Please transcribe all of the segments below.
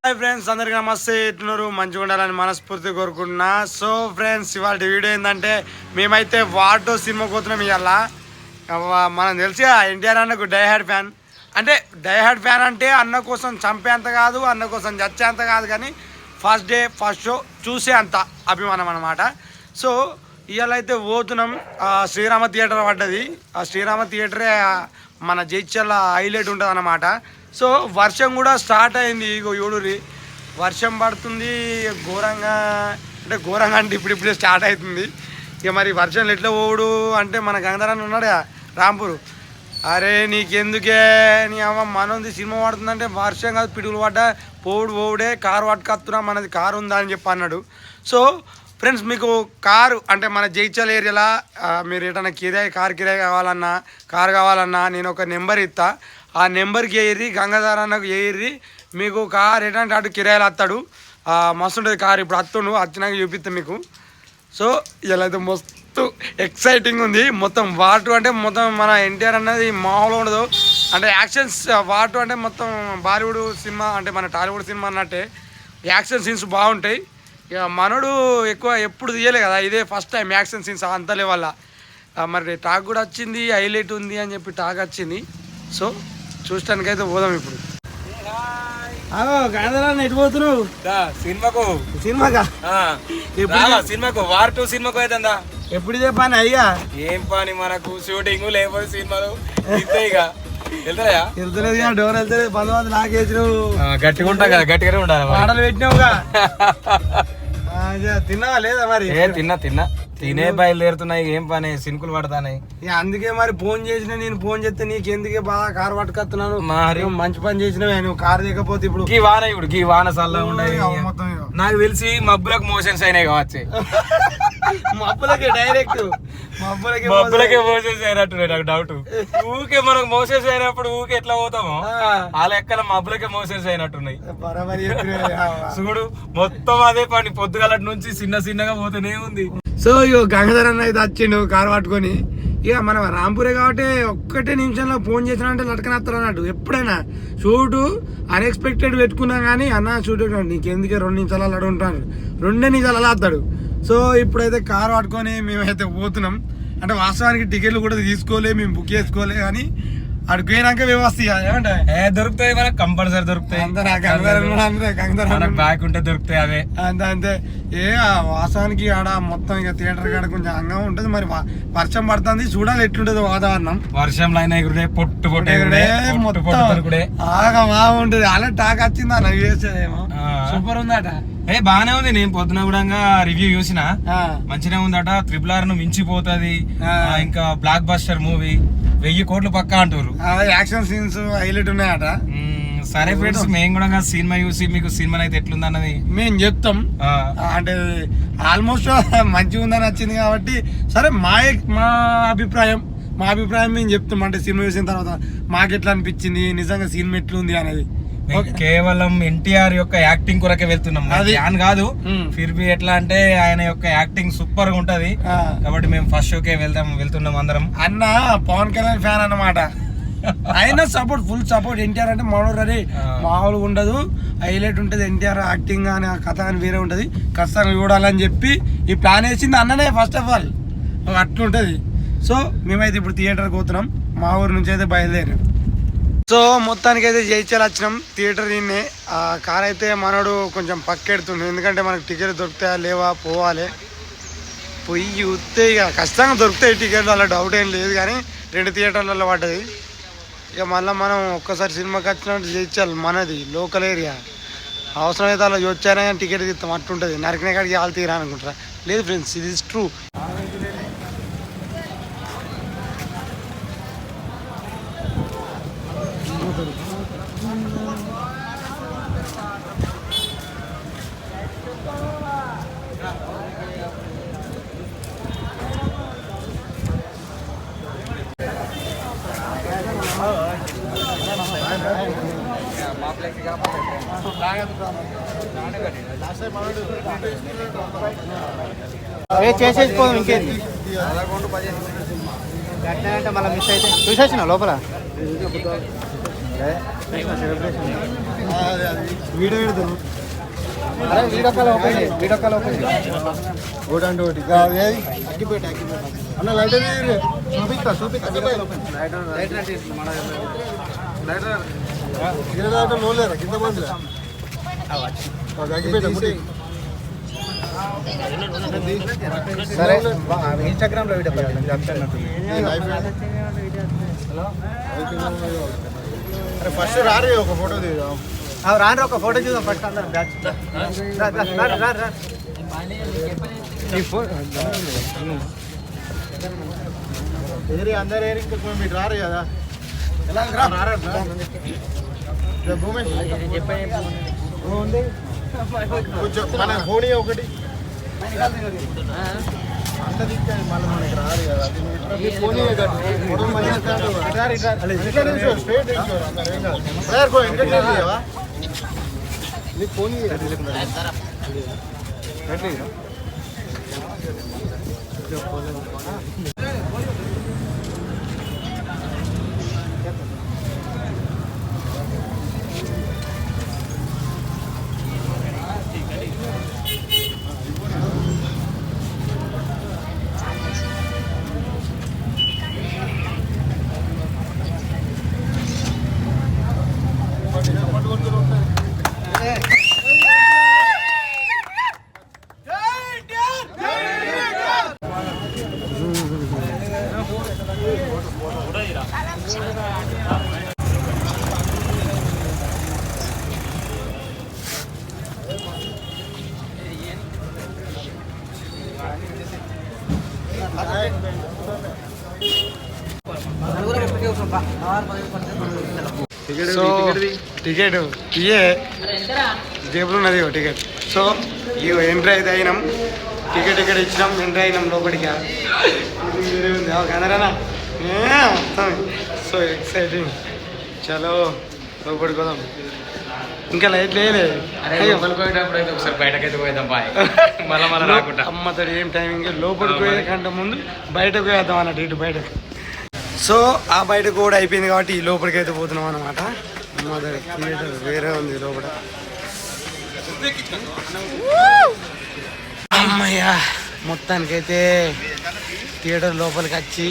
Hi friends, అందరికీ నమస్తే. ఎట్లున్నారు? మంచిగా ఉండాలని మనస్ఫూర్తి కోరుకుంటున్నా. సో ఫ్రెండ్స్, ఇవాళ వీడియో ఏంటంటే మేమైతే వాటో సినిమా పోతున్నాం. ఇవాళ మనం తెలిసిగా ఎన్టీఆర్ అన్నకు డైహార్డ్ ఫ్యాన్. అంటే డైహార్డ్ ఫ్యాన్ అంటే అన్న కోసం చంపేంత కాదు, అన్న కోసం చచ్చేంత కాదు, కానీ ఫస్ట్ డే ఫస్ట్ షో చూసే అంత అభిమానం అన్నమాట. సో ఇవాళ అయితే పోతున్నాం. శ్రీరామ థియేటర్ పడ్డది. ఆ శ్రీరామ థియేటరే మన జైత్యాల హైలైట్ ఉంటుంది అన్నమాట. సో వర్షం కూడా స్టార్ట్ అయింది. ఇగో యూడూరి వర్షం పడుతుంది ఘోరంగా. అంటే ఇప్పుడిప్పుడే స్టార్ట్ అవుతుంది. ఇక మరి వర్షంలో ఎట్లా పోవుడు అంటే మన గంగాధరాన్ని ఉన్నాడు రాంపూర్. అరే నీకెందుకే నీ అమ్మ మనది సినిమా పడుతుందంటే వర్షం కాదు పిడుగులు పడ్డా పోవుడే కారు పట్టుకొస్తున్నా, మనది కారు ఉందా అని చెప్పి అన్నాడు. సో ఫ్రెండ్స్, మీకు కారు అంటే మన జైత్యాల ఏరియాలో మీరు ఏదైనా కారు కిరాయి కావాలన్నా నేను ఒక నెంబర్ ఇస్తా. ఆ నెంబర్కి వేయర్రి, గంగాధర అన్నకు వేయర్రి. మీకు కారు ఏంటంటే అటు కిరాయిలు వస్తాడు. మస్తు ఉంటుంది కారు. ఇప్పుడు వచ్చినాక చూపిస్తాం మీకు. సో ఇలా అయితే మస్తు ఎక్సైటింగ్ ఉంది. మొత్తం వాటు అంటే మొత్తం మన ఎన్టీఆర్ అన్నది మామూలుగా ఉండదు. అంటే యాక్షన్స్ వాటు అంటే మొత్తం బాలీవుడ్ సినిమా అంటే మన టాలీవుడ్ సినిమా అన్నట్టే యాక్షన్ సీన్స్ బాగుంటాయి. ఇక మనోడు ఎక్కువ ఎప్పుడు తీయలే కదా, ఇదే ఫస్ట్ టైం యాక్షన్ సీన్స్ అంతలే వల్ల. మరి టాక్ కూడా వచ్చింది, హైలైట్ ఉంది అని చెప్పి టాక్ వచ్చింది. సో చూడటానికి అయితే పోదాం ఇప్పుడు. గంగాధరాన్ని ఎటు పోతున్నావు? సినిమాకు వార్ 2 సినిమాకు అవుతుందా? ఎప్పుడు ఇదే పని అయ్యా? ఏం పని మనకు, షూటింగ్ లేకపోతే సినిమాలు ఇక వెళ్తలేదు. డోర్ వెళ్తలేదు. బంధువులు నాకేసినావు. గట్టిగా ఉంటాం కదా, గట్టిగానే ఉండాలి. ఆటలు పెట్టినావుగా. తిన్నావా లేదా? మరి తిన్నా తినే బయలుదేరుతున్నాయి. ఏం పని, సినుకులు పడతాయి. అందుకే మరి ఫోన్ చేసిన. నేను ఫోన్ చేస్తే నీకెందుకే బాగా కారు పట్టుకొస్తున్నాను. మరి మంచి పని చేసినవే. నువ్వు కారు దిగకపోతే ఇప్పుడు ఈ వాన చల్లగా ఉన్నాయి. నాకు తెలిసి మబ్బులకు మోషన్స్ అయినాయి కావచ్చు. మబ్బులకే డైరెక్ట్ మబ్బులకే మోషన్స్ అయినట్టు నాకు డౌట్. ఊకే మనకు మోషన్స్ అయినప్పుడు ఊకే ఎట్లా పోతామో ఆ లెక్కల మబ్బులకే మోషన్స్ అయినట్టున్నాయి. చూడు మొత్తం అదే పని. పొద్దుగలటి నుంచి చిన్నగా పోతూనే ఉంది. సో ఇక గంగాధర్ అన్న అయితే వచ్చిండు కారు పట్టుకొని. ఇక మనం రాంపూరే కాబట్టి ఒక్కటే నిమిషంలో ఫోన్ చేసినా అంటే లటకనత్తారు అన్నట్టు. ఎప్పుడైనా షూటు అన్ఎక్స్పెక్టెడ్ పెట్టుకున్నా కానీ అన్న షూట్ నీకెందుకే 2 నిమిషాలు అలా ఉంటాను, 2 నిమిషాలు అలా వస్తాడు. సో ఇప్పుడైతే కారు పట్టుకొని మేమైతే పోతున్నాం. అంటే వాస్తవానికి టికెట్లు కూడా తీసుకోలే, మేము బుక్ చేసుకోలే, కానీ అక్కడికి పోయినాక వ్యవస్థ ఏమంటే దొరుకుతాయి మనకు, కంపల్సరీ దొరుకుతాయి. బ్యాక్ ఉంటే దొరుకుతాయి అవే. అంతే వాస్తవానికి ఆడ మొత్తం ఇక థియేటర్ కాడ కొంచెం అంగం ఉంటుంది. మరి వర్షం పడుతుంది, చూడాలి ఎట్లుంటది వాతావరణం. వర్షంలో అయినా ఎగురుడే, పొట్టు ఆగా బాగుంటది. అలా టాక్ వచ్చింది అన్న చేసేదేమో సూపర్ ఉందట. బానే ఉంది. నేను పొద్దున కూడా రివ్యూ చూసిన, మంచిగా ఉందట. RRR ను మించిపోతుంది. ఇంకా బ్లాక్ బస్టర్ మూవీ, 1000 కోట్లు పక్కా అంటారు. యాక్షన్ సీన్స్ హైలైట్ ఉన్నాయట. సరే ఫ్రెండ్స్, మేము కూడా సినిమా చూసి మీకు సినిమా అయితే ఎట్లుంది అన్నది మేము చెప్తాం. అంటే ఆల్మోస్ట్ మంచిగా ఉందని వచ్చింది కాబట్టి సరే మా అభిప్రాయం మేము చెప్తాం. అంటే సినిమా చూసిన తర్వాత మాకు ఎట్లా అనిపించింది, నిజంగా సినిమా ఎట్లుంది అనేది. కేవలం ఎన్టీఆర్ యొక్క యాక్టింగ్ కొరకే వెళ్తున్నాం, అది అని కాదు. ఫిర్బి ఎట్లా అంటే ఆయన యొక్క యాక్టింగ్ సూపర్ గా ఉంటది కాబట్టి మేము ఫస్ట్ షోకే వెళ్తున్నాం అందరం. అన్న పవన్ కళ్యాణ్ ఫ్యాన్ అన్నమాట. ఆయన ఫుల్ సపోర్ట్. ఎన్టీఆర్ అంటే మామూలుగా ఉండదు, హైలైట్ ఉంటది. ఎన్టీఆర్ యాక్టింగ్ అని కథ అని వేరే ఉంటది. ఖచ్చితంగా చూడాలని చెప్పి ఈ ప్లాన్ వేసింది అన్ననే ఫస్ట్ ఆఫ్ ఆల్. అట్లుంటది. సో మేమైతే ఇప్పుడు థియేటర్కి పోతున్నాం. మా ఊరు నుంచి అయితే బయలుదేరాం. సో మొత్తానికి అయితే జైత్యాల వచ్చినాం. థియేటర్ దీన్నే. ఆ కార్ అయితే మనోడు కొంచెం పక్కెడుతుండే, ఎందుకంటే మనకు టికెట్ దొరుకుతాయా లేవా, పోవాలి. పోయి చూస్తే ఇక ఖచ్చితంగా దొరుకుతాయి టికెట్లు, అలా డౌట్ ఏం లేదు. కానీ 2 థియేటర్లలో పడ్డది. ఇక మళ్ళీ మనం ఒక్కసారి సినిమాకి వచ్చినట్టు జైత్యాల మనది లోకల్ ఏరియా. అవసరమైతే అలా వచ్చారా కానీ టికెట్ తీస్తాం, అట్లుంటుంది. నరికిన కాడికి వాళ్ళు తీరా అనుకుంటారా? లేదు ఫ్రెండ్స్, ఇది ఇస్ ట్రూ. చేసేసిపోదాం ఇంకేంటి. గట్టినంటే మళ్ళీ మిస్ అయితే చూసేసిన లోపల వీడియో పెడతాను. వీడియో కాల్ ఓపెన్ ఒకటి అంటే ఒకటి అగ్గిపేట అన్న లైట్ చూపిస్తా లోలేరా కింద మందిరా అగ్గిపేట సరే ఇన్స్టాగ్రామ్ లో వీడియో ఫస్ట్ రారు ఒక ఫోటో దిగుదాం. రాను ఒక ఫోటో చూద్దాం ఫస్ట్ అందరం బ్యాచ్ అందరు ఏరి మీరు రారు కదా భూమేష్ కొంచెం మన హోణి ఒకటి అంత దిక్కాలి మళ్ళీ మనకి రారు కదా హోణి స్ట్రేట్ ఫోన్ సో టికెట్ ఇయే జేబులు ఉన్నది టికెట్. సో ఇవి ఎంట్రీ అయితే అయినాం, టికెట్ ఇక్కడ ఇచ్చినాం, ఎంట్రీ అయినాం లోపలికి. కదరానా సో ఎక్సైటింగ్. చలో లోపలికి పోదాం. ఇంకా లైట్ లేదు అమ్మతోడు ఏం టైమింగ్ లోపలికి పోయే కంటే ముందు బయటకు పోయేద్దాం అన్నట్టు ఇటు బయటకు. సో ఆ బయట కూడా అయిపోయింది కాబట్టి ఈ లోపలికి అయితే పోతున్నాం అనమాట. అమ్మతోడు థియేటర్ వేరే ఉంది లోపల. అమ్మయ్యా మొత్తానికైతే థియేటర్ లోపలికి వచ్చి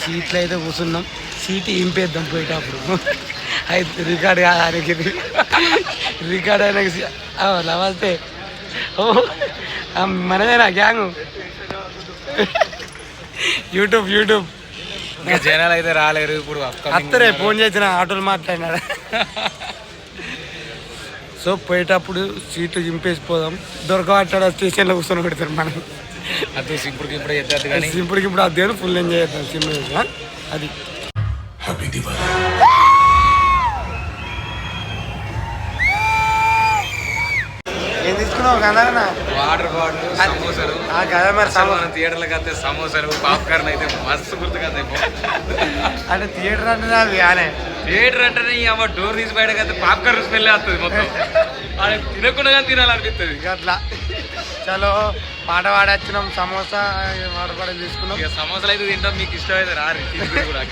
సీట్లు అయితే కూర్చున్నాం. సీట్ ఇంపేద్దాం పోయేటప్పుడు. అయితే రికార్డ్ కాదు ఆయనకి, రికార్డ్ ఆయనకి నమస్తే. ఓ మనదేనా గ్యాంగ్ యూట్యూబ్ జనాలు అయితే రాలేరు ఇప్పుడు. అత్తరే ఫోన్ చేసిన ఆటోలు మాట్లాడినాడు. సో పోయేటప్పుడు సీట్లు చింపేసిపోదాం. దొరకబట్టాడు స్టేషన్లో కూర్చొని పెడతారు మనం. అది సింపుల్కి ఇప్పుడు అదేను ఫుల్ ఎంజాయ్ చేద్దాం సినిమా. అది ఏం తీసుకున్నావు కదా వాటర్ బాటిల్ సమోసాలు కదా మరి మనం థియేటర్లకు వస్తే సమోసాలు పాప్కార్న్ అయితే మస్తు గుర్తుగా. అంటే థియేటర్ అంటే అవి ఆనే థియేటర్ అంటేనే అమ్మ డోర్ తీసి బయటకు వస్తే పాప్కార్న్ స్మెల్ వస్తుంది మొత్తం. అది తినకుండా తినాలనిపిస్తుంది అట్లా. చలో పాట పాడొచ్చినాం, సమోసా వాటర్ బాటిల్ తీసుకున్నాం. ఇక సమోసాలు అయితే తింటాం, మీకు ఇష్టమైతే రారు కూడా.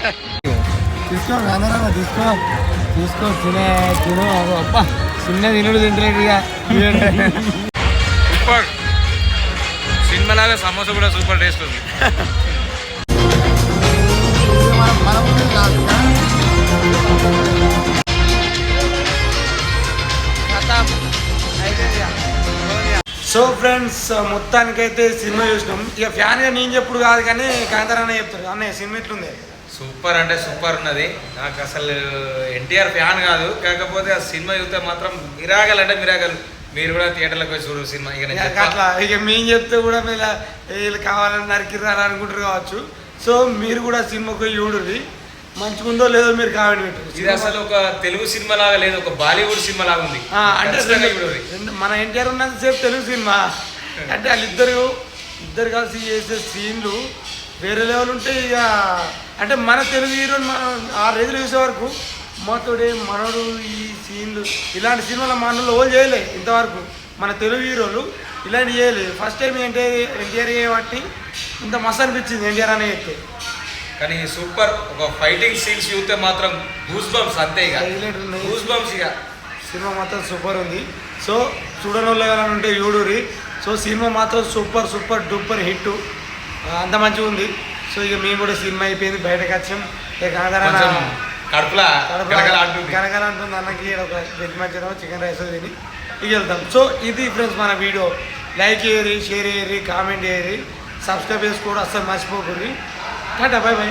తీసుకో తిను అబ్బా చిన్న తినుడు తింటలేదు ఇక. సూపర్ సినిమా లాగా సమోసా కూడా సూపర్ టేస్ట్ ఉంది. సో ఫ్రెండ్స్ మొత్తానికైతే సినిమా చూసినాం. ఇక ఫ్యాన్గా నేను చెప్పుడు కాదు కానీ కాంతారా అన్న చెప్తారు. అన్నయ్య సినిమా ఎట్లుంది? సూపర్ అంటే సూపర్ ఉన్నది. నాకు అసలు ఎన్టీఆర్ ఫ్యాన్ కాదు, కాకపోతే ఆ సినిమా చూస్తే మాత్రం మిరాగల్ అంటే మిరాగల్. మీరు కూడా థియేటర్లకు పోయి చూడరు సినిమా. అట్లా ఇక మేము చెప్తే కూడా మీరు వీళ్ళు కావాలని నరికిరారు అనుకుంటారు కావచ్చు. సో మీరు కూడా సినిమాకు చూడుర్రి, మంచిగుందో లేదో మీరు కామెంట్ పెట్టారు. ఇది అసలు ఒక తెలుగు సినిమా లాగా లేదు, ఒక బాలీవుడ్ సినిమా లాగా ఉంది. అంటే మన ఎన్టీఆర్ ఉన్నంతసేపు తెలుగు సినిమా అంటే ఇద్దరు కలిసి చేసే సీన్లు వేరే లెవెల్ ఉంటాయి. ఇక అంటే మన తెలుగు హీరోలు మనం 6 రోజులు చూసే వరకు మొత్తడే మనోడు ఈ సీన్లు ఇలాంటి సినిమాలు మనలో ఓల్ చేయలే ఇంతవరకు. మన తెలుగు హీరోలు ఇలాంటి చేయలేదు. ఫస్ట్ టైం ఎన్టీఆర్ చేయబట్టి ఇంత మస్తు అనిపించింది ఎన్టీఆర్ అనే చెప్తే. కానీ సూపర్ ఒక ఫైటింగ్ సీన్స్ చూస్తే మాత్రం గూస్ బంప్స్ అంతే ఇక హైలైట్ ఉన్నాయి. గూస్ బంప్స్ ఇక సినిమా మాత్రం సూపర్ ఉంది. సో చూడని వాళ్ళు ఎవరైనా ఉంటే యూడూరి. సో సినిమా మాత్రం సూపర్ సూపర్ డూపర్ హిట్, అంత మంచిగా ఉంది. సో ఇక మేము కూడా సినిమా అయిపోయింది, బయటకు వచ్చాం. ఇక కొంచెం కడుపులా కడగలాడుతుంది. కనకాల అంటుంది అన్నకి ఒక వెజ్ మంచూరియన్ చికెన్ రైస్ తిని ఇక వెళ్తాం. సో ఇది ఫ్రెండ్స్ మన వీడియో. లైక్ చేయరి, షేర్ చేయరి, కామెంట్ చేయరి, సబ్స్క్రైబ్ చేసుకోవడం అస్సలు మర్చిపోకూరి. Tata, by by.